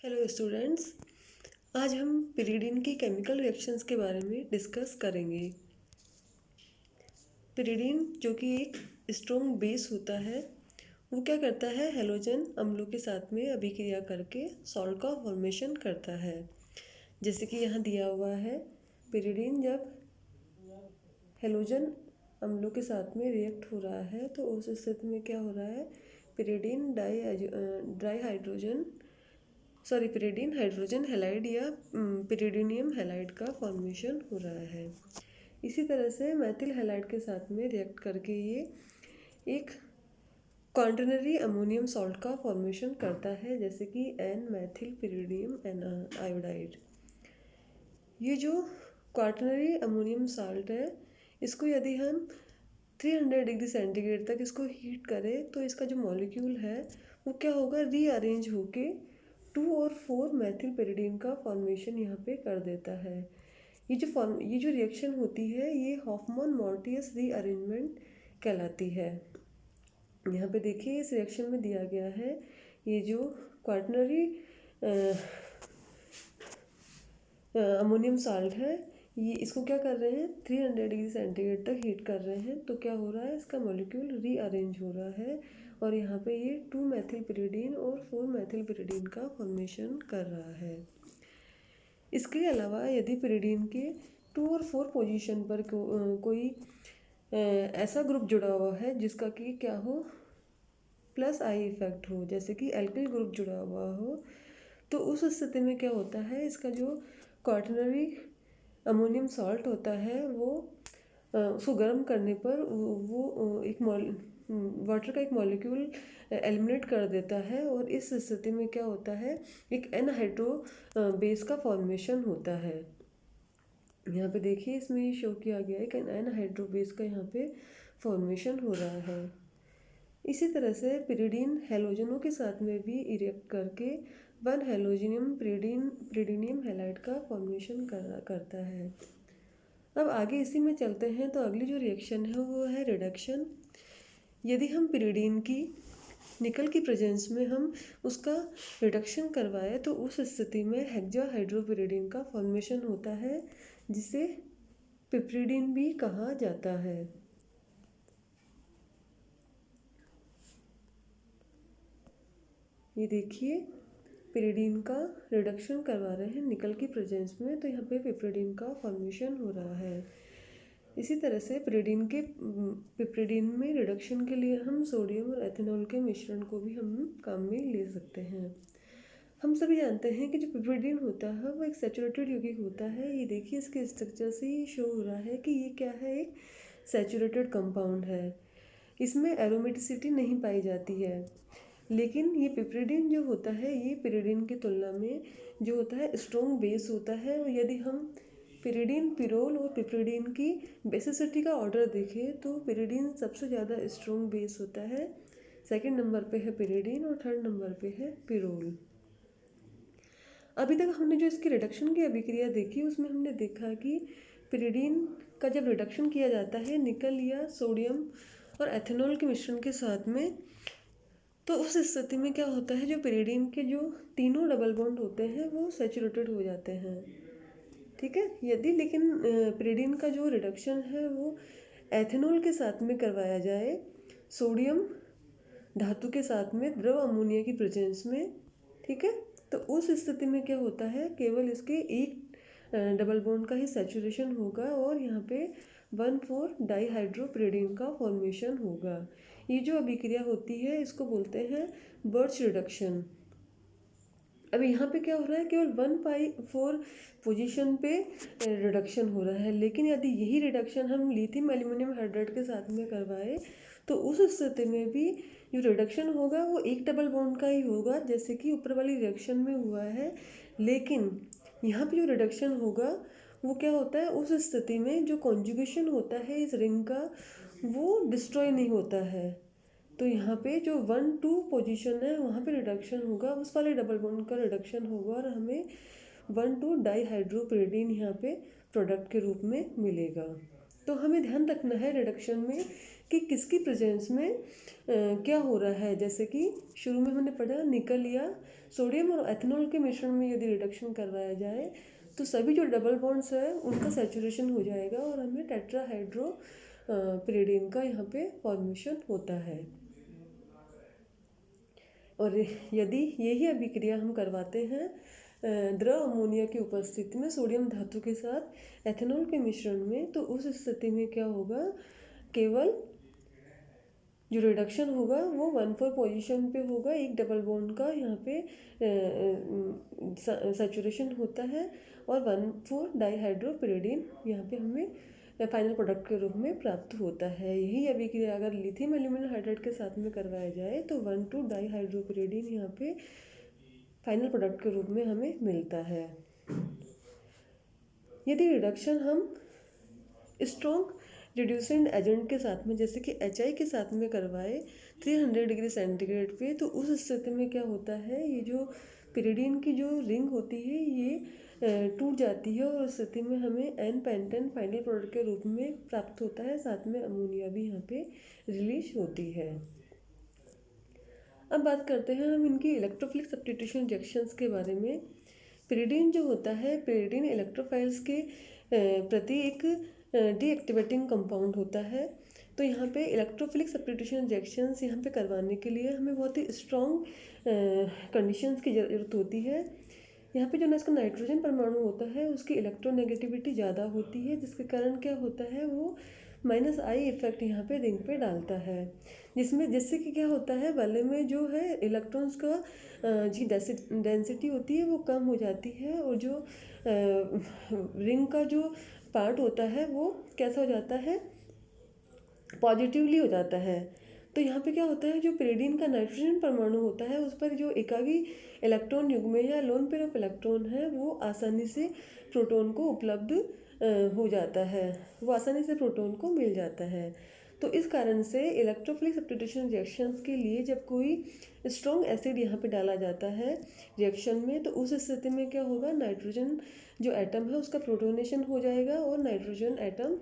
Hello students. आज हम pyridine की केमिकल रिएक्शंस के बारे में डिस्कस करेंगे। पिरिडीन जो कि एक स्ट्रॉन्ग बेस होता है, वो क्या करता है, हेलोजन अम्लों के साथ में अभिक्रिया करके सॉल्ट का फॉर्मेशन करता है। जैसे कि यहाँ दिया हुआ है, पिरिडीन जब हेलोजन अम्लों के साथ में रिएक्ट हो रहा है तो उस स्थिति में क्या हो रहा है, पिरिडीन पिरिडीन हाइड्रोजन हैलाइड या पिरिडीनियम हैलाइड का फॉर्मेशन हो रहा है। इसी तरह से मैथिल हैलाइड के साथ में रिएक्ट करके ये एक क्वाaternary अमोनियम सॉल्ट का फॉर्मेशन करता है, जैसे कि N methyl pyridinium N iodide. ये जो क्वाaternary अमोनियम सॉल्ट है, इसको यदि हम 300 डिग्री सेंटीग्रेड तक इसको हीट करें तो इसका जो मॉलिक्यूल है वो क्या होगा, रीअरेंज होके 2 और 4 मैथिल पिरिडीन का फॉर्मेशन यहाँ पे कर देता है। ये जो रिएक्शन होती है ये हॉफमैन मॉर्टियस रीअरेंजमेंट कहलाती है। यहाँ पे देखिए इस रिएक्शन में दिया गया है, ये जो क्वाaternary अमोनियम साल्ट है, ये इसको क्या कर रहे हैं, 300 डिग्री सेंटीग्रेड तक हीट कर रहे हैं। तो क्या हो रहा है, इसका मॉलिक्यूल रीअरेंज हो रहा है और यहाँ पे ये 2 मैथिल पिरिडीन और 4 मैथिल पिरिडीन का फॉर्मेशन कर रहा है। इसके अलावा यदि पिरिडीन के 2 और 4 पोजीशन पर कोई ऐसा ग्रुप जुड़ा हुआ है जिसका कि क्या हो, प्लस आई इफेक्ट हो, जैसे कि एल्किल ग्रुप जुड़ा हुआ हो, तो उस स्थिति में क्या होता है, इसका जो क्वाaternary अमोनियम सॉल्ट होता है वो उसको गर्म करने पर वो एक वाटर का एक मॉलिक्यूल एलिमिनेट कर देता है और इस स्थिति में क्या होता है, एक एनहाइड्रो बेस का फॉर्मेशन होता है। यहाँ पे देखिए इसमें शो किया गया है कि एनहाइड्रो बेस का यहाँ पे फॉर्मेशन हो रहा है। इसी तरह से पिरिडीन हैलोजनों के साथ में भी रिएक्ट करके 1 हैलोजिनियम पिरिडीनियम हैलाइड का फॉर्मेशन करता है। अब आगे इसी में चलते हैं, तो अगली जो रिएक्शन है वो है रिडक्शन। यदि हम पिरिडीन की निकल की प्रेजेंस में हम उसका रिडक्शन करवाए तो उस स्थिति में हेक्साहाइड्रोपिरिडीन का फॉर्मेशन होता है, जिसे पिप्रिडीन भी कहा जाता है। ये देखिए पिरिडीन का रिडक्शन करवा रहे हैं निकल की प्रेजेंस में, तो यहाँ पे पिप्रिडीन का फॉर्मेशन हो रहा है। इसी तरह से पिप्रिडीन में रिडक्शन के लिए हम सोडियम और एथेनॉल के मिश्रण को भी हम काम में ले सकते हैं। हम सभी जानते हैं कि जो पिप्रिडीन होता है वो एक सैचुरेटेड यौगिक होता है। ये देखिए इसके स्ट्रक्चर से ही शो हो रहा है कि ये क्या है, एक सैचुरेटेड कंपाउंड है। इसमें एरोमेटिसिटी नहीं पाई जाती है, लेकिन ये पिप्रिडीन जो होता है ये पिरिडीन की तुलना में जो होता है स्ट्रॉन्ग बेस होता है। और यदि हम पिरिडीन, पिरोल और पिप्रिडीन की बेसिसिटी का ऑर्डर देखें तो पिरिडीन सबसे ज़्यादा स्ट्रॉन्ग बेस होता है, सेकंड नंबर पे है पिरिडीन और थर्ड नंबर पे है पिरोल। अभी तक हमने जो इसकी रिडक्शन की अभिक्रिया देखी उसमें हमने देखा कि पिरिडीन का जब रिडक्शन किया जाता है निकल या सोडियम और एथेनॉल के मिश्रण के साथ में, तो उस स्थिति में क्या होता है, जो पिरिडीन के जो तीनों डबल बॉन्ड होते हैं वो सैचुरेटेड हो जाते हैं। ठीक है, यदि लेकिन पिरिडीन का जो रिडक्शन है वो एथेनॉल के साथ में करवाया जाए, सोडियम धातु के साथ में द्रव अमोनिया की प्रेजेंस में, ठीक है, तो उस स्थिति में क्या होता है, केवल इसके एक डबल बॉन्ड का ही सैचुरेशन होगा और यहाँ पे 1,4 डाईहाइड्रोपिरिडीन का फॉर्मेशन होगा। ये जो अभिक्रिया होती है इसको बोलते हैं बर्च रिडक्शन। अब यहाँ पे क्या हो रहा है, केवल 1,4 पोजीशन पे रिडक्शन हो रहा है, लेकिन यदि यही रिडक्शन हम लिथियम एल्यूमिनियम हाइड्राइड के साथ में करवाए तो उस स्थिति में भी जो रिडक्शन होगा वो एक डबल बॉन्ड का ही होगा, जैसे कि ऊपर वाली रिएक्शन में हुआ है। लेकिन यहाँ पे जो रिडक्शन होगा वो क्या होता है, उस स्थिति में जो कॉन्जुगेशन होता है इस रिंग का वो डिस्ट्रॉय नहीं होता है। तो यहाँ पे जो 1,2 पोजीशन है वहाँ पे रिडक्शन होगा, उस वाले डबल बॉन्ड का रिडक्शन होगा और हमें 1,2 डाईहाइड्रोपिरिडीन यहाँ पे प्रोडक्ट के रूप में मिलेगा। तो हमें ध्यान रखना है रिडक्शन में कि किसकी प्रेजेंस में क्या हो रहा है। जैसे कि शुरू में हमने पढ़ा निकल या सोडियम और एथेनॉल के मिश्रण में यदि रिडक्शन करवाया जाए तो सभी जो डबल बॉन्ड्स है उनका सैचुरेशन हो जाएगा और हमें टेट्राहाइड्रो पिरिडीन का यहाँ पे फॉर्मेशन होता है। और यदि यही अभिक्रिया हम करवाते हैं द्रव अमोनिया की उपस्थिति में सोडियम धातु के साथ एथेनॉल के मिश्रण में, तो उस स्थिति में क्या होगा, केवल जो रिडक्शन होगा वो 1,4 पोजीशन पे होगा। एक डबल बॉन्ड का यहाँ पे सैचुरेशन होता है और 1,4 डाईहाइड्रोपिरिडीन यहाँ पे हमें फाइनल प्रोडक्ट के रूप में प्राप्त होता है। यही अभिक्रिया अगर लिथियम एल्यूमिनियम हाइड्राइड के साथ में करवाया जाए तो 1,2 डाईहाइड्रोपिरिडीन यहाँ पे फाइनल प्रोडक्ट के रूप में हमें मिलता है। यदि रिडक्शन हम स्ट्रॉन्ग रिड्यूसेंट एजेंट के साथ में जैसे कि HI के साथ में करवाए 300 डिग्री सेंटीग्रेड पे, तो उस स्थिति में क्या होता है, ये जो पिरिडीन की जो रिंग होती है ये टूट जाती है और उस स्थिति में हमें एन पेंटेन फाइनल प्रोडक्ट के रूप में प्राप्त होता है। साथ में अमोनिया भी यहाँ पे रिलीज होती है। अब बात करते हैं हम इनकी इलेक्ट्रोफिलिक सब्स्टिट्यूशन रिएक्शंस के बारे में। पिरिडीन जो होता है, पिरिडीन इलेक्ट्रोफाइल्स के प्रति एक डीएक्टिवेटिंग कंपाउंड होता है। तो यहाँ पे इलेक्ट्रोफिलिक सब्स्टिट्यूशन रिएक्शंस यहाँ पे करवाने के लिए हमें बहुत ही स्ट्रॉन्ग कंडीशंस की ज़रूरत होती है। यहाँ पे जो ना इसका नाइट्रोजन परमाणु होता है उसकी इलेक्ट्रोनेगेटिविटी ज़्यादा होती है, जिसके कारण क्या होता है वो -I इफेक्ट यहाँ पे रिंग पे डालता है, जिससे कि क्या होता है, वाले में जो है इलेक्ट्रॉन्स का जी डेंसिटी होती है वो कम हो जाती है और जो रिंग का जो पार्ट होता है वो कैसा हो जाता है, पॉजिटिवली हो जाता है। तो यहाँ पे क्या होता है, जो पिरिडीन का नाइट्रोजन परमाणु होता है उस पर जो एकागी इलेक्ट्रॉन युग्म या लोन पेयर ऑफ इलेक्ट्रॉन है वो आसानी से प्रोटॉन को उपलब्ध हो जाता है, वो आसानी से प्रोटॉन को मिल जाता है। तो इस कारण से इलेक्ट्रोफिलिक सब्स्टिट्यूशन रिएक्शंस के लिए जब कोई स्ट्रॉन्ग एसिड यहाँ पे डाला जाता है रिएक्शन में, तो उस स्थिति में क्या होगा, नाइट्रोजन जो एटम है उसका प्रोटोनेशन हो जाएगा और नाइट्रोजन एटम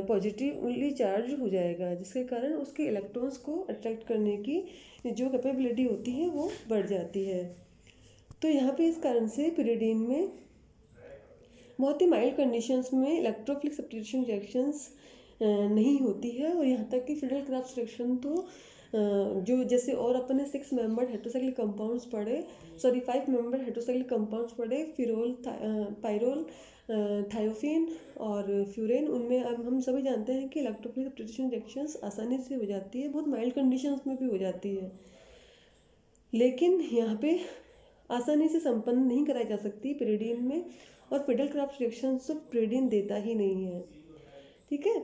पॉजिटिवली चार्ज हो जाएगा, जिसके कारण उसके इलेक्ट्रॉन्स को अट्रैक्ट करने की जो कैपेबिलिटी होती है वो बढ़ जाती है। तो यहाँ पे इस कारण से पिरिडीन में बहुत ही माइल्ड कंडीशंस में इलेक्ट्रोफिलिक सब्स्टिट्यूशन रिएक्शंस नहीं होती है। और यहाँ तक कि फिडेल क्राफ्ट रिएक्शन तो जो जैसे और अपन ने 6 मेंबर्ड हेटेरोसाइक्लिक कंपाउंड्स पढ़े, 5 मेंबर्ड हेटेरोसाइक्लिक कंपाउंड्स पढ़े, फिरोल, पाइरोल, थायोफिन और फ्यूरेन, उनमें अब हम सभी जानते हैं कि इलेक्ट्रोफिलिक सब्स्टिट्यूशन रिएक्शंस आसानी से हो जाती है, बहुत माइल्ड कंडीशंस में भी हो जाती है, लेकिन यहाँ पे आसानी से संपन्न नहीं कराई जा सकती पिरिडीन में, और फिडेल क्राफ्ट रिएक्शन तो पिरिडीन देता ही नहीं है। ठीक है,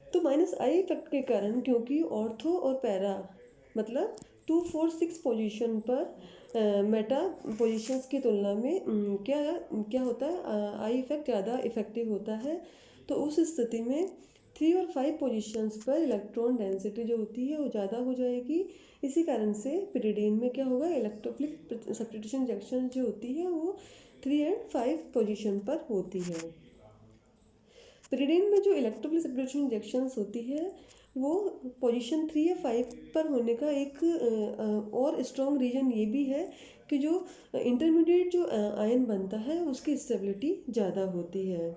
तो -I इफेक्ट के कारण, क्योंकि ऑर्थो और पैरा मतलब 2, 4, 6 पोजीशन पर मेटा पोजीशंस की तुलना में क्या होता है, आई इफेक्ट ज़्यादा इफेक्टिव होता है। तो उस स्थिति में 3 और 5 पोजीशंस पर इलेक्ट्रॉन डेंसिटी जो होती है वो ज़्यादा हो जाएगी। इसी कारण से पिरिडीन में क्या होगा, इलेक्ट्रोफिलिक सब्स्टिट्यूशन रिएक्शन जो होती है वो 3 और 5 पोजीशन पर होती है। पिरिडीन में जो इलेक्ट्रोफिलिक सब्स्टिट्यूशन रिएक्शंस होती है वो पोजीशन 3 या 5 पर होने का एक और स्ट्रॉन्ग रीजन ये भी है कि जो इंटरमीडिएट जो आयन बनता है उसकी स्टेबिलिटी ज़्यादा होती है।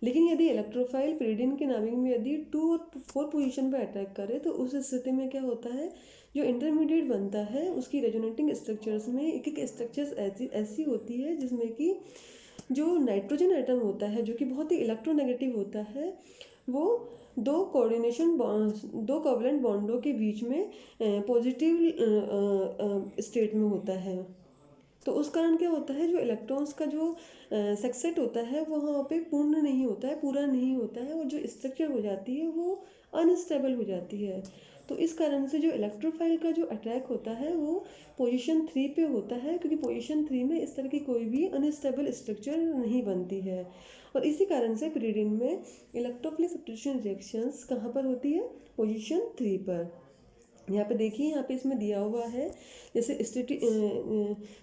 लेकिन यदि इलेक्ट्रोफाइल पिरिडीन के नाभिक में यदि 2 और 4 पोजीशन पर अटैक करे तो उस स्थिति में क्या होता है, जो इंटरमीडिएट बनता है उसकी रेजोनेटिंग स्ट्रक्चर्स में एक स्ट्रक्चर्स ऐसी होती है जिसमें कि जो नाइट्रोजन एटम होता है जो कि बहुत ही इलेक्ट्रोनेगेटिव होता है, वो दो कोवलेंट बॉन्डों के बीच में पॉजिटिव स्टेट में होता है। तो उस कारण क्या होता है, जो इलेक्ट्रॉन्स का जो सेक्सेट होता है वो वहाँ पे पूर्ण नहीं होता है, पूरा नहीं होता है, और जो स्ट्रक्चर हो जाती है वो अनस्टेबल हो जाती है। तो इस कारण से जो इलेक्ट्रोफाइल का जो अटैक होता है वो पोजीशन 3 पे होता है, क्योंकि पोजीशन 3 में इस तरह की कोई भी अनस्टेबल स्ट्रक्चर नहीं बनती है। और इसी कारण से पिरिडीन में इलेक्ट्रोफिलिक सब्स्टिट्यूशन रिएक्शंस कहाँ पर होती है, पोजीशन 3 पर। यहाँ पे देखिए, यहाँ पे इसमें दिया हुआ है, जैसे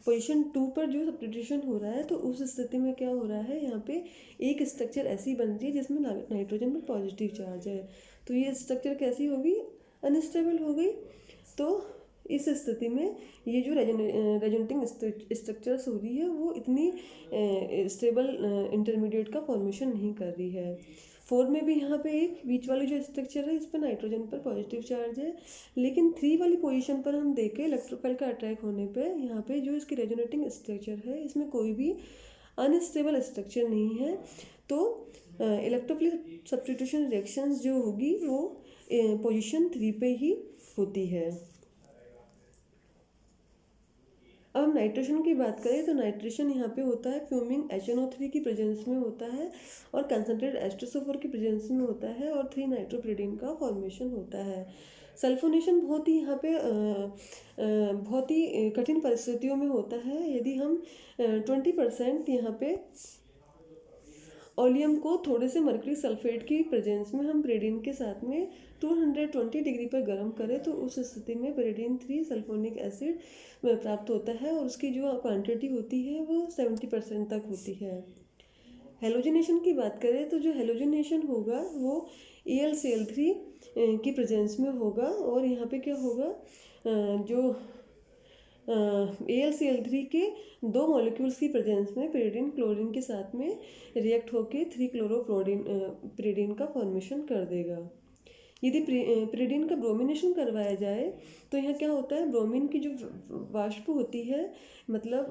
पोजीशन 2 पर जो सब्स्टिट्यूशन हो रहा है तो उस स्थिति में क्या हो रहा है, यहाँ पे एक स्ट्रक्चर ऐसी बन रही है जिसमें नाइट्रोजन में पॉजिटिव चार्ज है। तो ये स्ट्रक्चर कैसी होगी, अनस्टेबल हो गई। तो इस स्थिति में ये जो रेजोनेटिंग स्ट्रक्चर्स हो रही है वो इतनी स्टेबल इंटरमीडिएट का फॉर्मेशन नहीं कर रही है। 4 में भी यहाँ पे एक बीच वाली जो स्ट्रक्चर है इस पर नाइट्रोजन पर पॉजिटिव चार्ज है, लेकिन 3 वाली पोजीशन पर हम देखें इलेक्ट्रोफाइल का अटैक होने पे यहाँ पे जो इसकी रेजोनेटिंग स्ट्रक्चर है इसमें कोई भी अनस्टेबल स्ट्रक्चर नहीं है। तो इलेक्ट्रोफिलिक सब्स्टिट्यूशन रिएक्शंस जो होगी वो पोजीशन 3 पे ही होती है। अब हम नाइट्रेशन की बात करें तो नाइट्रेशन यहाँ पे होता है फ्यूमिंग HNO3 की प्रेजेंस में होता है और कंसनट्रेटेड H2SO4 की प्रेजेंस में होता है और 3 नाइट्रोपिरिडीन का फॉर्मेशन होता है। सल्फोनेशन बहुत ही यहाँ पे बहुत ही कठिन परिस्थितियों में होता है। यदि हम 20% यहाँ पे ओलियम को थोड़े से मर्करी सल्फेट की प्रेजेंस में हम पिरिडीन के साथ में 220 डिग्री पर गर्म करें तो उस स्थिति में पिरिडीन 3 सल्फोनिक एसिड प्राप्त होता है और उसकी जो क्वांटिटी होती है वो 70% तक होती है। हेलोजिनेशन की बात करें तो जो हेलोजिनेशन होगा वो AlCl3 की प्रेजेंस में होगा और यहाँ पे क्या होगा, जो AlCl3 के 2 मॉलिक्यूल्स की प्रेजेंस में पिरिडीन क्लोरीन के साथ में रिएक्ट होके 3 क्लोरोप्रोडीन पिरिडीन का फॉर्मेशन कर देगा। यदि पिरिडीन का ब्रोमिनेशन करवाया जाए तो यहाँ क्या होता है, ब्रोमीन की जो वाष्प होती है, मतलब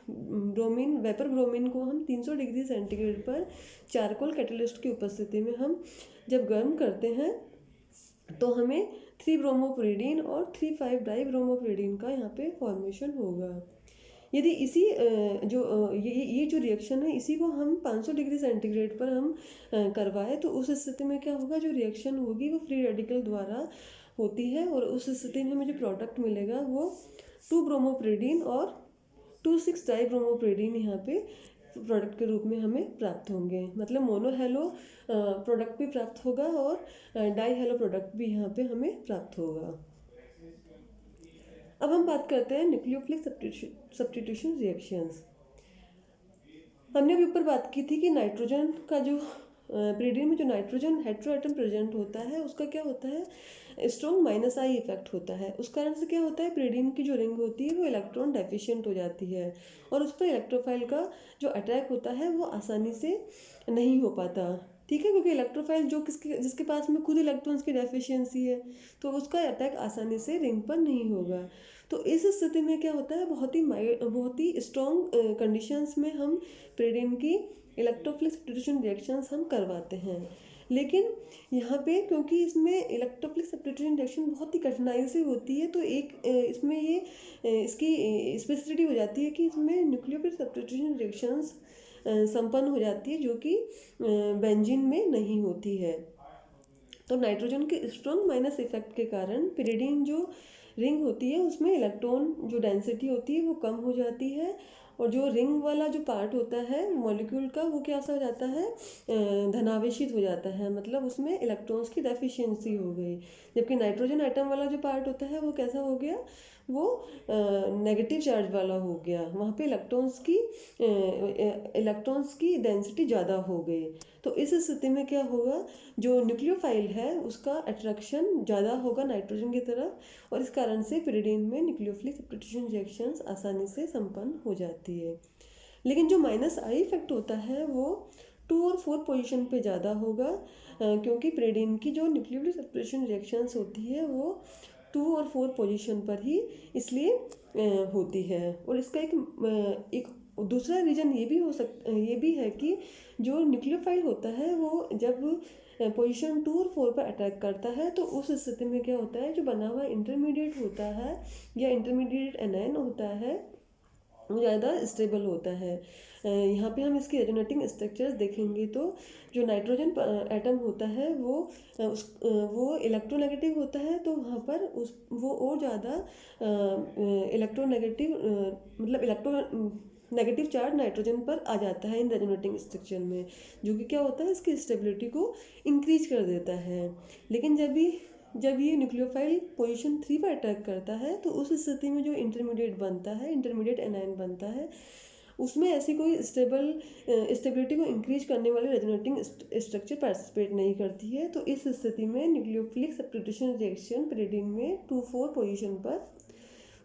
ब्रोमीन वेपर ब्रोमीन को हम 300 डिग्री सेंटीग्रेड पर चारकोल कैटलिस्ट की उपस्थिति में हम जब गर्म करते हैं तो हमें 3 ब्रोमोपिरिडीन और 3,5 डाइब्रोमोपिरिडीन का यहाँ पे फॉर्मेशन होगा। यदि इसी ये जो रिएक्शन है इसी को हम 500 डिग्री सेंटीग्रेड पर हम करवाएं तो उस स्थिति में क्या होगा, जो रिएक्शन होगी वो फ्री रेडिकल द्वारा होती है और उस स्थिति में हमें जो प्रोडक्ट मिलेगा वो 2 ब्रोमोपिरिडीन और 2,6 डाइब्रोमोपिरिडीन यहाँ पे प्रोडक्ट के रूप में हमें प्राप्त होंगे। मतलब मोनोहेलो प्रोडक्ट भी प्राप्त होगा और डाई हेलो प्रोडक्ट भी यहाँ पे हमें प्राप्त होगा। अब हम बात करते हैं न्यूक्लियोफिलिक सब्स्टिट्यूशन रिएक्शंस। हमने अभी ऊपर बात की थी कि नाइट्रोजन का जो पिरिडीन में जो नाइट्रोजन हेट्रोएटम प्रेजेंट होता है उसका क्या होता है, स्ट्रॉन्ग माइनस आई इफेक्ट होता है। उस कारण से क्या होता है, पिरिडीन की जो रिंग होती है वो इलेक्ट्रॉन डेफिशिएंट हो जाती है और उस पर इलेक्ट्रोफाइल का जो अटैक होता है वो आसानी से नहीं हो पाता। ठीक है, क्योंकि इलेक्ट्रोफाइल जो जिसके पास में खुद इलेक्ट्रॉन्स की डेफिशिएंसी है तो उसका अटैक आसानी से रिंग पर नहीं होगा। तो इस स्थिति में क्या होता है, बहुत ही स्ट्रॉन्ग कंडीशंस में हम पिरिडीन की इलेक्ट्रोफिलिक सब्स्टिट्यूशन रिएक्शंस हम करवाते हैं। लेकिन यहाँ पे क्योंकि इसमें इलेक्ट्रोफिलिक सब्स्टिट्यूशन रिएक्शन बहुत ही कठिनाई से होती है तो एक इसमें ये इसकी स्पेसिफिसिटी हो जाती है कि इसमें न्यूक्लियोफिलिक सब्स्टिट्यूशन रिएक्शंस संपन्न हो जाती है जो कि बेंजीन में नहीं होती है। तो नाइट्रोजन के स्ट्रॉन्ग माइनस इफेक्ट के कारण पिरिडीन जो रिंग होती है उसमें इलेक्ट्रॉन जो डेंसिटी होती है वो कम हो जाती है और जो रिंग वाला जो पार्ट होता है मॉलिक्यूल का वो कैसा हो जाता है, धनावेशित हो जाता है, मतलब उसमें इलेक्ट्रॉन्स की डेफिशिएंसी हो गई। जबकि नाइट्रोजन एटम वाला जो पार्ट होता है वो कैसा हो गया, वो नेगेटिव चार्ज वाला हो गया, वहाँ पे इलेक्ट्रॉन्स की डेंसिटी ज़्यादा हो गई। तो इस स्थिति में क्या होगा, जो न्यूक्लियोफाइल है उसका अट्रैक्शन ज़्यादा होगा नाइट्रोजन की तरफ और इस कारण से पिरिडीन में न्यूक्लियोफिलिक सब्स्टिट्यूशन रिएक्शंस आसानी से संपन्न हो जाती है। लेकिन जो माइनस आई इफेक्ट होता है वो 2 और 4 पोजीशन पे ज़्यादा होगा क्योंकि पिरिडीन की जो न्यूक्लियोफिलिक सब्स्टिट्यूशन रिएक्शंस होती है वो 2 और 4 पोजीशन पर ही इसलिए होती है। और इसका एक दूसरा रीज़न ये भी है कि जो न्यूक्लियोफाइल होता है वो जब पोजीशन 2 और 4 पर अटैक करता है तो उस स्थिति में क्या होता है, जो बना हुआ इंटरमीडिएट होता है या इंटरमीडिएट एनायन होता है वो ज़्यादा स्टेबल होता है। यहाँ पे हम इसकी रेजोनेटिंग स्ट्रक्चर्स देखेंगे तो जो नाइट्रोजन एटम होता है वो इलेक्ट्रोनेगेटिव होता है तो वहाँ पर वो और ज़्यादा इलेक्ट्रोनेगेटिव मतलब नेगेटिव चार्ज नाइट्रोजन पर आ जाता है इन रेजोनेटिंग स्ट्रक्चर में, जो कि क्या होता है इसकी स्टेबिलिटी को इंक्रीज कर देता है। लेकिन जब ये न्यूक्लियोफाइल पोजीशन 3 पर अटैक करता है तो उस स्थिति में जो इंटरमीडिएट बनता है, इंटरमीडिएट एनायन बनता है उसमें ऐसी कोई स्टेबिलिटी को इंक्रीज करने वाली रेजोनेटिंग स्ट्रक्चर पार्टिसिपेट नहीं करती है। तो इस स्थिति में न्यूक्लियोफिलिक सब्स्टिट्यूशन रिएक्शन pyridine में 2,4 पोजीशन पर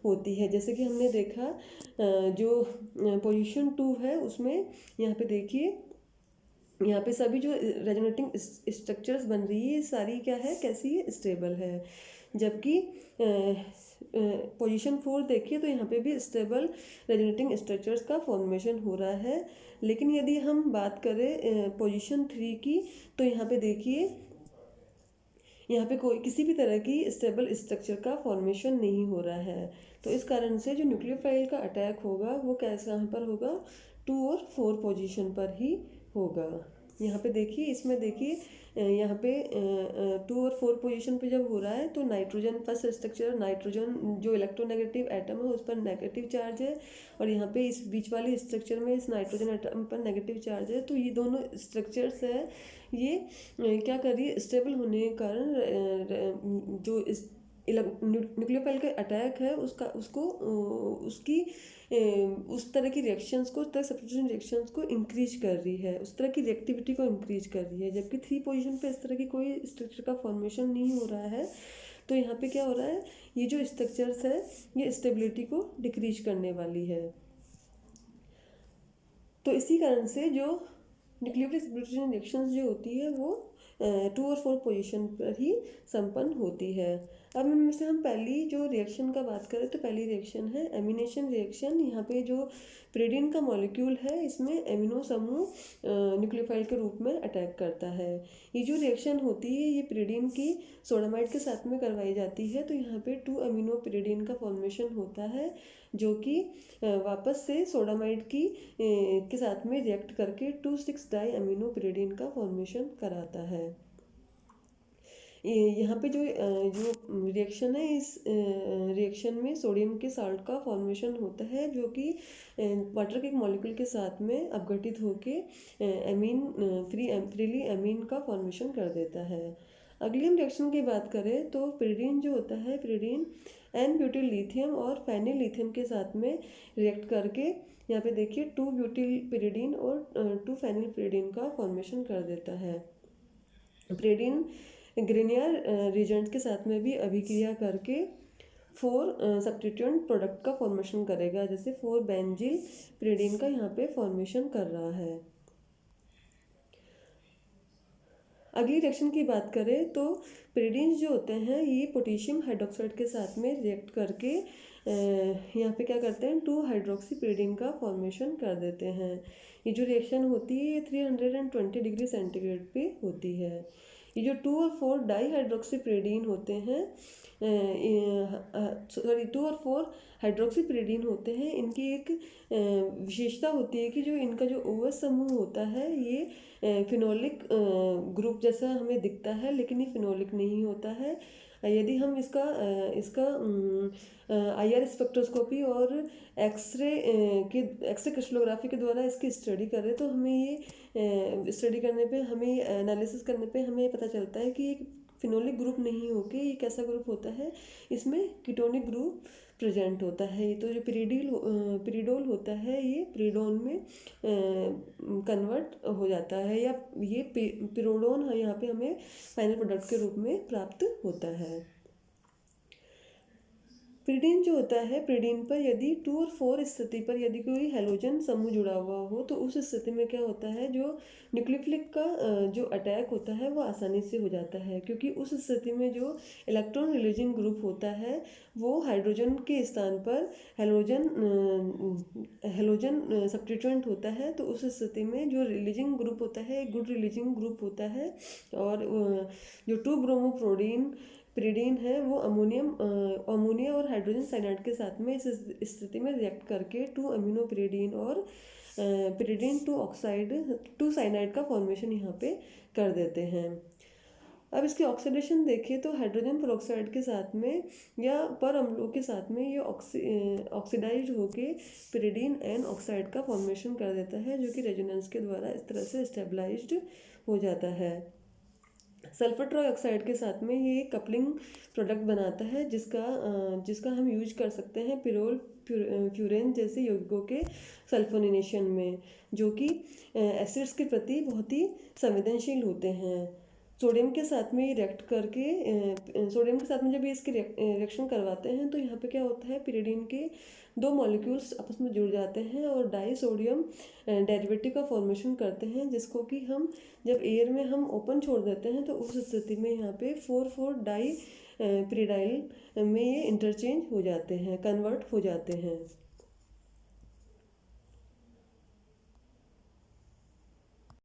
होती है। जैसे कि हमने देखा जो पोजीशन 2 है उसमें यहाँ पे देखिए, यहाँ पे सभी जो रेजोनेटिंग स्ट्रक्चर्स बन रही है सारी क्या है, कैसी है, स्टेबल है। जबकि पोजीशन 4 देखिए तो यहाँ पे भी स्टेबल रेजोनेटिंग स्ट्रक्चर्स का फॉर्मेशन हो रहा है। लेकिन यदि हम बात करें पोजीशन 3 की, तो यहाँ पे देखिए, यहाँ पे कोई किसी भी तरह की स्टेबल स्ट्रक्चर का फॉर्मेशन नहीं हो रहा है। तो इस कारण से जो न्यूक्लियोफाइल का अटैक होगा वो कैसे कहाँ पर होगा, 2 और 4 पोजीशन पर ही होगा। यहाँ पे देखिए, इसमें देखिए यहाँ पे 2 और 4 पोजीशन पे जब हो रहा है तो नाइट्रोजन फर्स्ट स्ट्रक्चर, नाइट्रोजन जो इलेक्ट्रोनेगेटिव एटम है उस पर नेगेटिव चार्ज है, और यहाँ पे इस बीच वाली स्ट्रक्चर में इस नाइट्रोजन एटम पर नेगेटिव चार्ज है। तो ये दोनों स्ट्रक्चर्स है ये क्या कर रही है, स्टेबल होने के कारण जो इस न्यूक्लियोफाइल का अटैक है उसका उसकी उस तरह की रिएक्शंस को, उस तरह सब्स्टिट्यूशन रिएक्शंस को इंक्रीज कर रही है, उस तरह की रिएक्टिविटी को इंक्रीज कर रही है। जबकि 3 पोजीशन पे इस तरह की कोई स्ट्रक्चर का फॉर्मेशन नहीं हो रहा है। तो यहाँ पे क्या हो रहा है, ये जो स्ट्रक्चर्स है ये स्टेबिलिटी को डिक्रीज करने वाली है। तो इसी कारण से जो न्यूक्लियोफिलिक सब्स्टिट्यूशन रिएक्शंस जो होती है वो 2 और 4 पोजीशन पर ही संपन्न होती है। अब इनमें से हम पहली जो रिएक्शन का बात करें तो पहली रिएक्शन है एमिनेशन रिएक्शन। यहाँ पे जो pyridine का मॉलिक्यूल है इसमें एमिनो समूह न्यूक्लियोफाइल के रूप में अटैक करता है। ये जो रिएक्शन होती है ये pyridine की सोडामाइड के साथ में करवाई जाती है। तो यहाँ पे 2 अमीनो pyridine का फॉर्मेशन होता है जो कि वापस से सोडामाइड की के साथ में रिएक्ट करके 2,6 डाई अमीनो pyridine का फॉर्मेशन कराता है। यहाँ पे जो रिएक्शन है, इस रिएक्शन में सोडियम के साल्ट का फॉर्मेशन होता है जो कि वाटर के एक मॉलिक्यूल के साथ में अपघटित होके फ्रीली एमीन का फॉर्मेशन कर देता है। अगली हम रिएक्शन की बात करें तो pyridine जो होता है, pyridine एन ब्यूटिल लिथियम और फेनिल लिथियम के साथ में रिएक्ट करके यहाँ पे देखिए 2 ब्यूटिल pyridine और 2 फेनिल pyridine का फॉर्मेशन कर देता है। pyridine ग्रेनियर रिजेंट के साथ में भी अभिक्रिया करके 4 सब्स्टिट्यूएंट प्रोडक्ट का फॉर्मेशन करेगा, जैसे 4 बेंजिल pyridine का यहाँ पे फॉर्मेशन कर रहा है। अगली रिएक्शन की बात करें तो pyridines जो होते हैं ये पोटेशियम हाइड्रोक्साइड के साथ में रिएक्ट करके यहाँ पे क्या करते हैं, 2 हाइड्रोक्सी pyridine का फॉर्मेशन कर देते हैं। ये जो रिएक्शन होती है ये 320 डिग्री सेंटीग्रेड पे होती है। ये जो 2 और 4 डाई हाइड्रोक्सी pyridine होते हैं, 2 और 4 हाइड्रोक्सी pyridine होते हैं, इनकी एक विशेषता होती है कि जो इनका जो OH समूह होता है ये फिनोलिक ग्रुप जैसा हमें दिखता है, लेकिन ये फिनोलिक नहीं होता है। यदि हम इसका IR स्पेक्ट्रोस्कोपी और एक्सरे क्रिस्टलोग्राफी के द्वारा इसकी स्टडी करें तो हमें ये स्टडी करने पे, हमें एनालिसिस करने पे हमें पता चलता है कि ये फिनोलिक ग्रुप नहीं होके ये कैसा ग्रुप होता है, इसमें कीटोनिक ग्रुप प्रेजेंट होता है। तो जो पिरिडोल होता है ये पिरिडोन में कन्वर्ट हो जाता है, या ये पिरोडोन यहाँ पे हमें फाइनल प्रोडक्ट के रूप में प्राप्त होता है। pyridine जो होता है, pyridine पर यदि 2 और 4 स्थिति पर यदि कोई हैलोजन समूह जुड़ा हुआ हो तो उस स्थिति में क्या होता है, जो न्यूक्लियोफिलिक का जो अटैक होता है वो आसानी से हो जाता है, क्योंकि उस स्थिति में जो इलेक्ट्रॉन रिलीजिंग ग्रुप होता है वो हाइड्रोजन के स्थान पर हेलोजन सब्स्टिट्यूएंट होता है। तो उस स्थिति में जो रिलीजिंग ग्रुप होता है गुड रिलीजिंग ग्रुप होता है, और जो 2 ब्रोमोप्रोडीन pyridine है वो अमोनिया और हाइड्रोजन साइनाइड के साथ में इस स्थिति में रिएक्ट करके 2 अमीनो pyridine और pyridine 2 साइनाइड का फॉर्मेशन यहाँ पे कर देते हैं। अब इसकी ऑक्सीडेशन देखिए तो हाइड्रोजन पेरोक्साइड के साथ में या पर अम्लों के साथ में ये ऑक्सीडाइज होके pyridine एन ऑक्साइड का फॉर्मेशन कर देता है, जो कि रेजोनेंस के द्वारा इस तरह से स्टेबलाइज्ड हो जाता है। सल्फर ट्राईऑक्साइड के साथ में ये कपलिंग प्रोडक्ट बनाता है जिसका हम यूज कर सकते हैं पिरोल फ्यूरेन जैसे यौगिकों के सल्फोनेशन में, जो कि एसिड्स के प्रति बहुत ही संवेदनशील होते हैं। सोडियम के साथ में रिएक्ट करके सोडियम के साथ में जब ये इसके रिएक्शन करवाते हैं तो यहाँ पे क्या होता है, पिरिडीन के दो मॉलिक्यूल्स आपस में जुड़ जाते हैं और डाई सोडियम डेरिवेटिव का फॉर्मेशन करते हैं, जिसको कि हम जब एयर में हम ओपन छोड़ देते हैं तो उस स्थिति में यहाँ पे 4,4 डाई पिरिडाइल में ये इंटरचेंज हो जाते हैं, कन्वर्ट हो जाते हैं।